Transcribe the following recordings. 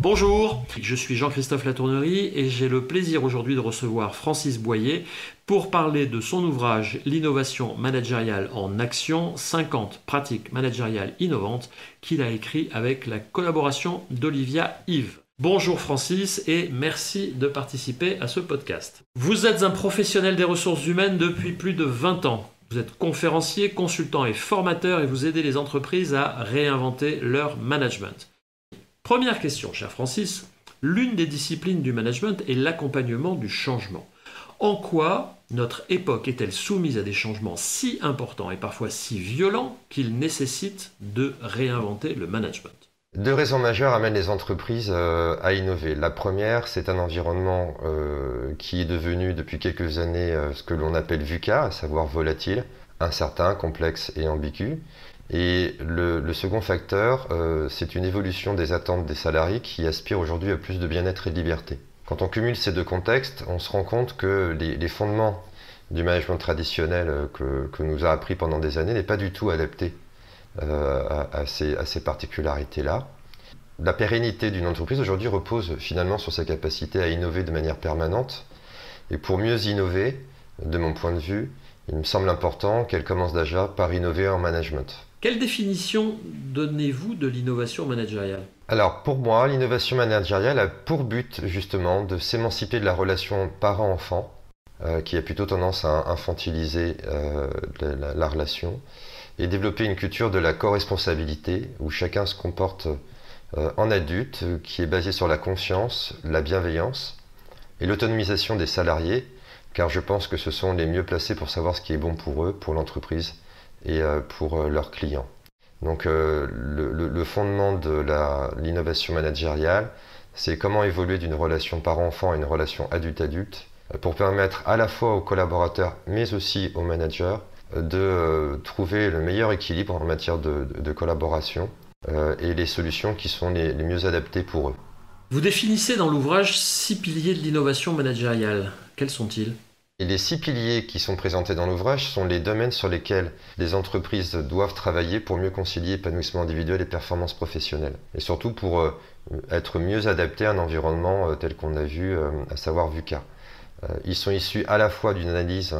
Bonjour, je suis Jean-Christophe Latournerie et j'ai le plaisir aujourd'hui de recevoir Francis Boyer pour parler de son ouvrage L'innovation managériale en action, 50 pratiques managériales innovantes qu'il a écrit avec la collaboration d'Olivia Yves. Bonjour Francis et merci de participer à ce podcast. Vous êtes un professionnel des ressources humaines depuis plus de 20 ans. Vous êtes conférencier, consultant et formateur et vous aidez les entreprises à réinventer leur management. Première question, cher Francis. L'une des disciplines du management est l'accompagnement du changement. En quoi notre époque est-elle soumise à des changements si importants et parfois si violents qu'ils nécessitent de réinventer le management ? Deux raisons majeures amènent les entreprises à innover. La première, c'est un environnement qui est devenu depuis quelques années ce que l'on appelle VUCA, à savoir volatile, incertain, complexe et ambigu. Et le second facteur, c'est une évolution des attentes des salariés qui aspirent aujourd'hui à plus de bien-être et de liberté. Quand on cumule ces deux contextes, on se rend compte que les fondements du management traditionnel que nous a appris pendant des années n'est pas du tout adapté à ces particularités-là. La pérennité d'une entreprise aujourd'hui repose finalement sur sa capacité à innover de manière permanente. Et pour mieux innover, de mon point de vue, il me semble important qu'elle commence déjà par innover en management. Quelle définition donnez-vous de l'innovation managériale ? Alors pour moi, l'innovation managériale a pour but justement de s'émanciper de la relation parent-enfant, qui a plutôt tendance à infantiliser la relation, et développer une culture de la co-responsabilité, où chacun se comporte en adulte, qui est basée sur la confiance, la bienveillance et l'autonomisation des salariés, car je pense que ce sont les mieux placés pour savoir ce qui est bon pour eux, pour l'entreprise et pour leurs clients. Donc le fondement de l'innovation managériale, c'est comment évoluer d'une relation parent-enfant à une relation adulte-adulte pour permettre à la fois aux collaborateurs mais aussi aux managers de trouver le meilleur équilibre en matière de collaboration et les solutions qui sont les mieux adaptées pour eux. Vous définissez dans l'ouvrage 6 piliers de l'innovation managériale. Quels sont-ils ? Et les 6 piliers qui sont présentés dans l'ouvrage sont les domaines sur lesquels les entreprises doivent travailler pour mieux concilier épanouissement individuel et performance professionnelle. Et surtout pour être mieux adaptés à un environnement tel qu'on a vu, à savoir VUCA. Ils sont issus à la fois d'une analyse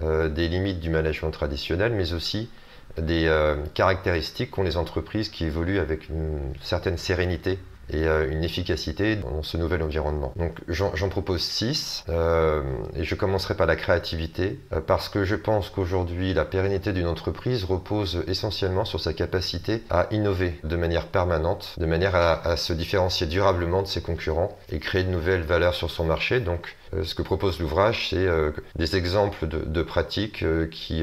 des limites du management traditionnel, mais aussi des caractéristiques qu'ont les entreprises qui évoluent avec une certaine sérénité et une efficacité dans ce nouvel environnement. Donc j'en propose 6 et je commencerai par la créativité parce que je pense qu'aujourd'hui la pérennité d'une entreprise repose essentiellement sur sa capacité à innover de manière permanente, de manière à se différencier durablement de ses concurrents et créer de nouvelles valeurs sur son marché. Donc ce que propose l'ouvrage, c'est des exemples de pratiques qui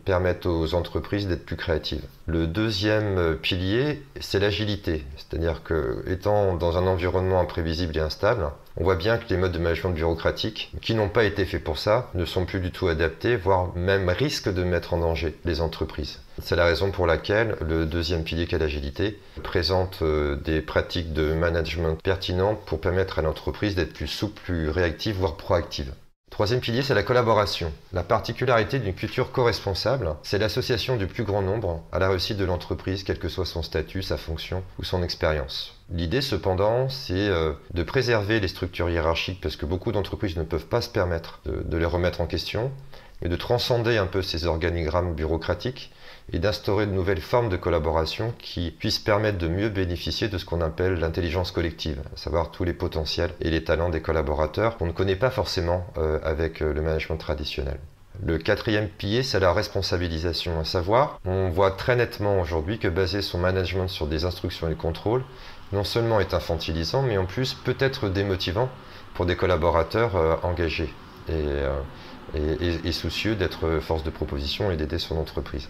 permettent aux entreprises d'être plus créatives. Le deuxième pilier, c'est l'agilité. C'est-à-dire que, étant dans un environnement imprévisible et instable, on voit bien que les modes de management bureaucratique, qui n'ont pas été faits pour ça, ne sont plus du tout adaptés, voire même risquent de mettre en danger les entreprises. C'est la raison pour laquelle le deuxième pilier qu'est l'agilité présente des pratiques de management pertinentes pour permettre à l'entreprise d'être plus souple, plus réactive, voire proactive. Troisième pilier, c'est la collaboration. La particularité d'une culture co-responsable, c'est l'association du plus grand nombre à la réussite de l'entreprise, quel que soit son statut, sa fonction ou son expérience. L'idée cependant, c'est de préserver les structures hiérarchiques parce que beaucoup d'entreprises ne peuvent pas se permettre de les remettre en question et de transcender un peu ces organigrammes bureaucratiques et d'instaurer de nouvelles formes de collaboration qui puissent permettre de mieux bénéficier de ce qu'on appelle l'intelligence collective, à savoir tous les potentiels et les talents des collaborateurs qu'on ne connaît pas forcément avec le management traditionnel. Le quatrième pilier, c'est la responsabilisation, à savoir, on voit très nettement aujourd'hui que baser son management sur des instructions et le contrôle, non seulement est infantilisant, mais en plus peut être démotivant pour des collaborateurs engagés et soucieux d'être force de proposition et d'aider son entreprise.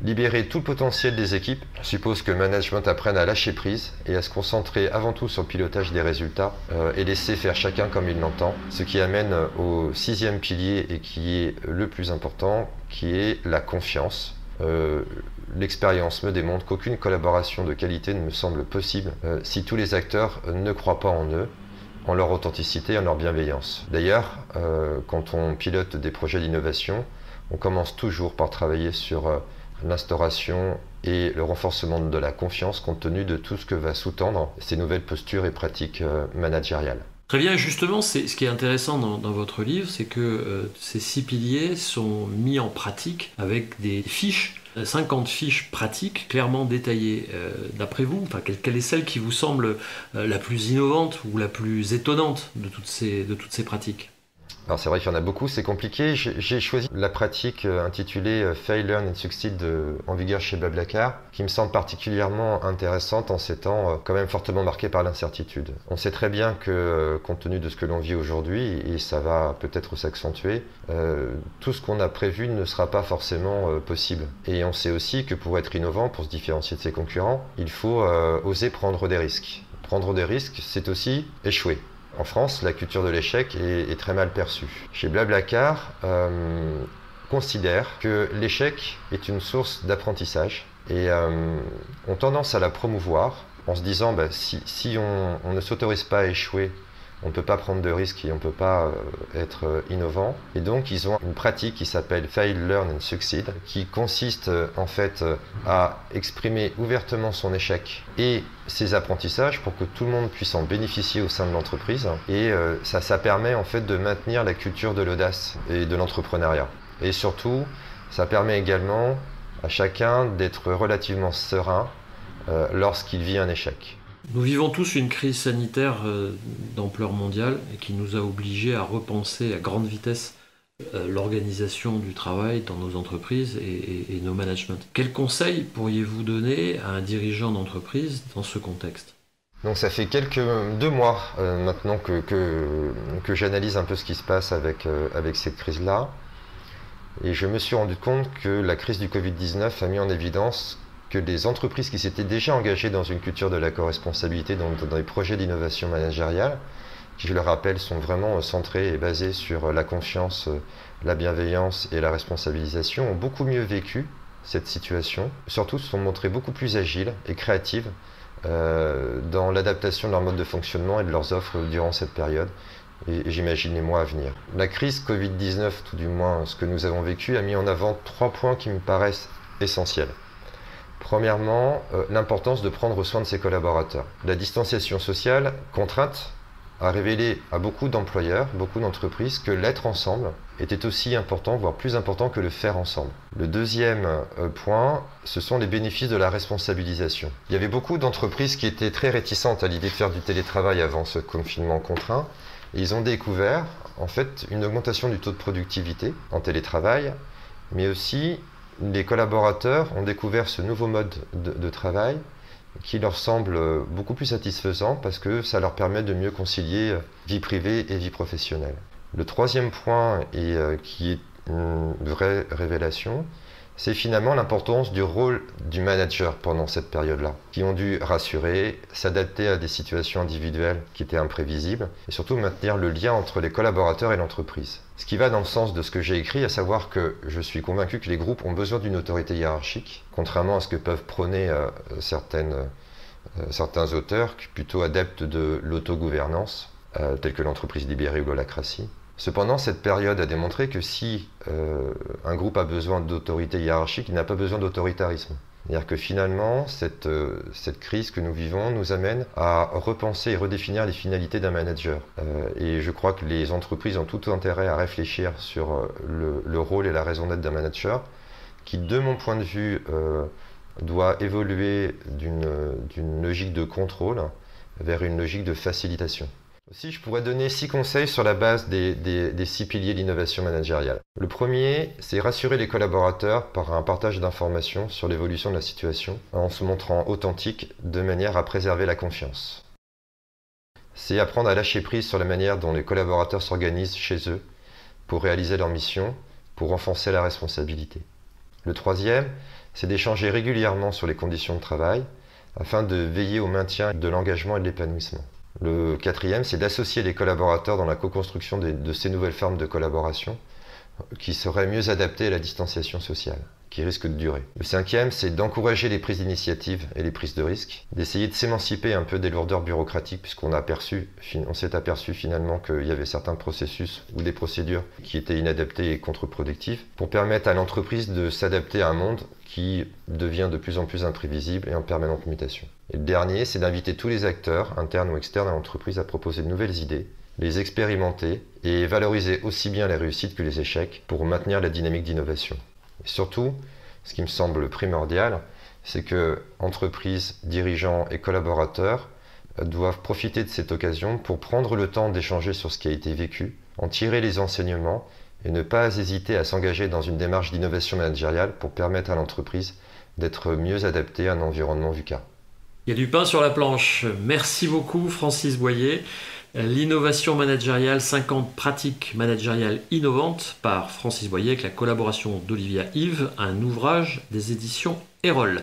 Libérer tout le potentiel des équipes suppose que le management apprenne à lâcher prise et à se concentrer avant tout sur le pilotage des résultats et laisser faire chacun comme il l'entend, ce qui amène au 6e pilier et qui est le plus important, qui est la confiance. L'expérience me démontre qu'aucune collaboration de qualité ne me semble possible si tous les acteurs ne croient pas en eux, en leur authenticité et en leur bienveillance. D'ailleurs, quand on pilote des projets d'innovation, on commence toujours par travailler sur l'instauration et le renforcement de la confiance compte tenu de tout ce que va sous-tendre ces nouvelles postures et pratiques managériales. Très bien, justement, ce qui est intéressant dans votre livre, c'est que ces 6 piliers sont mis en pratique avec des fiches, 50 fiches pratiques clairement détaillées. D'après vous, enfin, quelle est celle qui vous semble la plus innovante ou la plus étonnante de toutes ces pratiques ? Alors c'est vrai qu'il y en a beaucoup, c'est compliqué. J'ai choisi la pratique intitulée Fail, Learn and Succeed en vigueur chez Blablacar, qui me semble particulièrement intéressante en ces temps quand même fortement marqués par l'incertitude. On sait très bien que compte tenu de ce que l'on vit aujourd'hui, et ça va peut-être s'accentuer, tout ce qu'on a prévu ne sera pas forcément possible. Et on sait aussi que pour être innovant, pour se différencier de ses concurrents, il faut oser prendre des risques. Prendre des risques, c'est aussi échouer. En France, la culture de l'échec est très mal perçue. Chez Blablacar, considère que l'échec est une source d'apprentissage et ont tendance à la promouvoir en se disant si on ne s'autorise pas à échouer, on ne peut pas prendre de risques et on ne peut pas être innovant. Et donc, ils ont une pratique qui s'appelle Fail, Learn and Succeed, qui consiste en fait à exprimer ouvertement son échec et ses apprentissages pour que tout le monde puisse en bénéficier au sein de l'entreprise. Et ça permet en fait de maintenir la culture de l'audace et de l'entrepreneuriat. Et surtout, ça permet également à chacun d'être relativement serein lorsqu'il vit un échec. Nous vivons tous une crise sanitaire d'ampleur mondiale et qui nous a obligés à repenser à grande vitesse l'organisation du travail dans nos entreprises et nos managements. Quels conseils pourriez-vous donner à un dirigeant d'entreprise dans ce contexte ? Donc ça fait 2 mois maintenant que j'analyse un peu ce qui se passe avec cette crise-là. Et je me suis rendu compte que la crise du Covid-19 a mis en évidence que les entreprises qui s'étaient déjà engagées dans une culture de la co-responsabilité, dans des projets d'innovation managériale, qui, je le rappelle, sont vraiment centrés et basés sur la confiance, la bienveillance et la responsabilisation, ont beaucoup mieux vécu cette situation. Surtout, se sont montrées beaucoup plus agiles et créatives dans l'adaptation de leur mode de fonctionnement et de leurs offres durant cette période. Et j'imagine les mois à venir. La crise Covid-19, tout du moins ce que nous avons vécu, a mis en avant 3 points qui me paraissent essentiels. Premièrement, l'importance de prendre soin de ses collaborateurs. La distanciation sociale contrainte a révélé à beaucoup d'employeurs, beaucoup d'entreprises, que l'être ensemble était aussi important, voire plus important que le faire ensemble. Le deuxième point, ce sont les bénéfices de la responsabilisation. Il y avait beaucoup d'entreprises qui étaient très réticentes à l'idée de faire du télétravail avant ce confinement contraint. Et ils ont découvert en fait une augmentation du taux de productivité en télétravail, mais aussi les collaborateurs ont découvert ce nouveau mode de travail qui leur semble beaucoup plus satisfaisant parce que ça leur permet de mieux concilier vie privée et vie professionnelle. Le troisième point, qui est une vraie révélation, c'est finalement l'importance du rôle du manager pendant cette période-là, qui ont dû rassurer, s'adapter à des situations individuelles qui étaient imprévisibles, et surtout maintenir le lien entre les collaborateurs et l'entreprise. Ce qui va dans le sens de ce que j'ai écrit, à savoir que je suis convaincu que les groupes ont besoin d'une autorité hiérarchique, contrairement à ce que peuvent prôner certains auteurs, plutôt adeptes de l'autogouvernance, tels que l'entreprise libérée ou l'holacratie. Cependant, cette période a démontré que si un groupe a besoin d'autorité hiérarchique, il n'a pas besoin d'autoritarisme. C'est-à-dire que finalement, cette crise que nous vivons nous amène à repenser et redéfinir les finalités d'un manager. Et je crois que les entreprises ont tout intérêt à réfléchir sur le rôle et la raison d'être d'un manager, qui, de mon point de vue, doit évoluer d'une logique de contrôle vers une logique de facilitation. Aussi, je pourrais donner 6 conseils sur la base des 6 piliers de l'innovation managériale. Le premier, c'est rassurer les collaborateurs par un partage d'informations sur l'évolution de la situation en se montrant authentique de manière à préserver la confiance. C'est apprendre à lâcher prise sur la manière dont les collaborateurs s'organisent chez eux pour réaliser leur mission, pour renforcer la responsabilité. Le troisième, c'est d'échanger régulièrement sur les conditions de travail afin de veiller au maintien de l'engagement et de l'épanouissement. Le quatrième, c'est d'associer les collaborateurs dans la co-construction de ces nouvelles formes de collaboration qui seraient mieux adaptées à la distanciation sociale. qui risquent de durer. Le cinquième, c'est d'encourager les prises d'initiative et les prises de risques, d'essayer de s'émanciper un peu des lourdeurs bureaucratiques, puisqu'on s'est aperçu finalement qu'il y avait certains processus ou des procédures qui étaient inadaptées et contre-productives, pour permettre à l'entreprise de s'adapter à un monde qui devient de plus en plus imprévisible et en permanente mutation. Et le dernier, c'est d'inviter tous les acteurs, internes ou externes à l'entreprise, à proposer de nouvelles idées, les expérimenter et valoriser aussi bien les réussites que les échecs pour maintenir la dynamique d'innovation. Et surtout, ce qui me semble primordial, c'est que entreprises, dirigeants et collaborateurs doivent profiter de cette occasion pour prendre le temps d'échanger sur ce qui a été vécu, en tirer les enseignements et ne pas hésiter à s'engager dans une démarche d'innovation managériale pour permettre à l'entreprise d'être mieux adaptée à un environnement VUCA. Il y a du pain sur la planche. Merci beaucoup Francis Boyer. L'innovation managériale, 50 pratiques managériales innovantes par Francis Boyer avec la collaboration d'Olivia Yves, un ouvrage des éditions Erol.